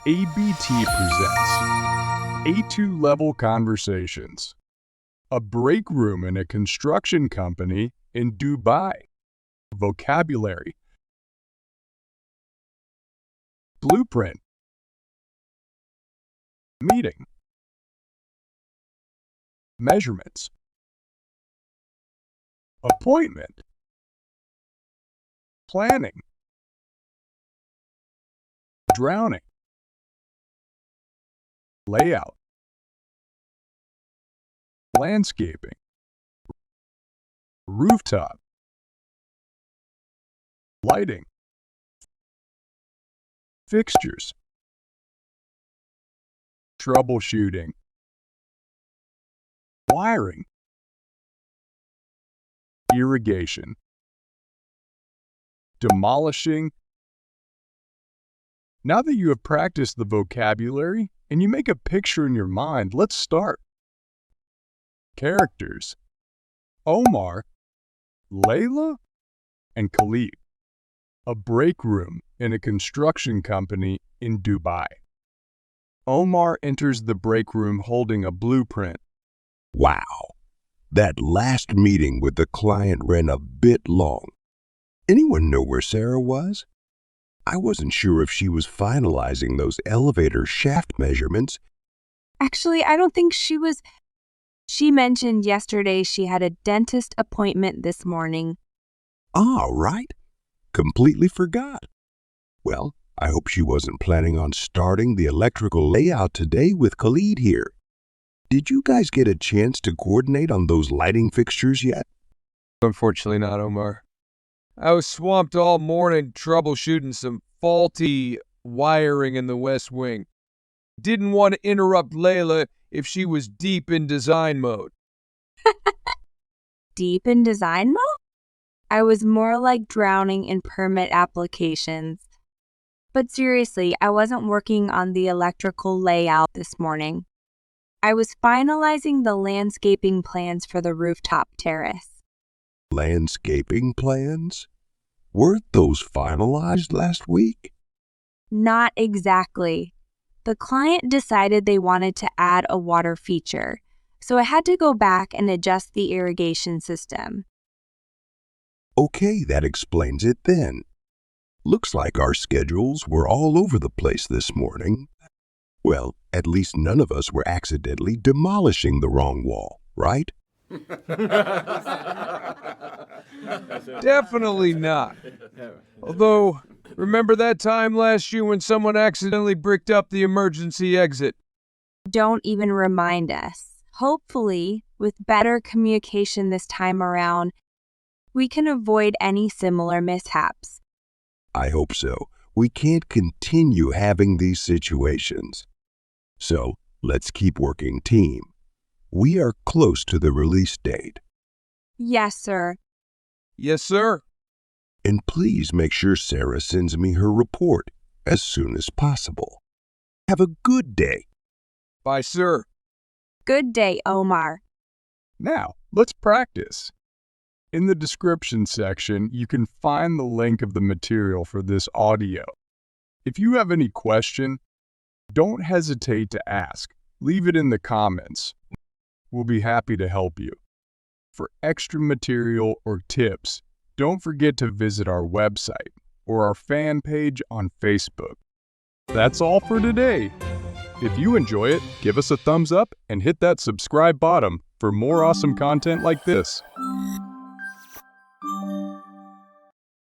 ABT presents A2 Level Conversations, a break room in a construction company in Dubai. Vocabulary, blueprint, meeting, measurements, appointment, planning, drowning, layout, landscaping, rooftop, lighting, fixtures, troubleshooting, wiring, irrigation, demolishing. Now that you have practiced the vocabulary and you make a picture in your mind, let's start. Characters: Omar, Layla, and Khalid. A break room in a construction company in Dubai. Omar enters the break room holding a blueprint. Wow, that last meeting with the client ran a bit long. Anyone know where Sarah was? I wasn't sure if she was finalizing those elevator shaft measurements. Actually, I don't think she was. She mentioned yesterday she had a dentist appointment this morning. Right. Completely forgot. Well, I hope she wasn't planning on starting the electrical layout today with Khalid here. Did you guys get a chance to coordinate on those lighting fixtures yet? Unfortunately not, Omar. I was swamped all morning troubleshooting some faulty wiring in the West Wing. Didn't want to interrupt Layla if she was deep in design mode. Deep in design mode? I was more like drowning in permit applications. But seriously, I wasn't working on the electrical layout this morning. I was finalizing the landscaping plans for the rooftop terrace. Landscaping plans? Weren't those finalized last week? Not exactly. The client decided they wanted to add a water feature, so I had to go back and adjust the irrigation system. Okay, that explains it then. Looks like our schedules were all over the place this morning. Well, at least none of us were accidentally demolishing the wrong wall, right? Definitely not. Although, remember that time last year when someone accidentally bricked up the emergency exit? Don't even remind us. Hopefully, with better communication this time around, we can avoid any similar mishaps. I hope so. We can't continue having these situations. So, let's keep working team. We are close to the release date. Yes, sir. Yes, sir. And please make sure Sarah sends me her report as soon as possible. Have a good day. Bye, sir. Good day, Omar. Now, let's practice. In the description section, you can find the link of the material for this audio. If you have any question, don't hesitate to ask. Leave it in the comments. We'll be happy to help you. For extra material or tips, don't forget to visit our website or our fan page on Facebook. That's all for today. If you enjoy it, give us a thumbs up and hit that subscribe button for more awesome content like this.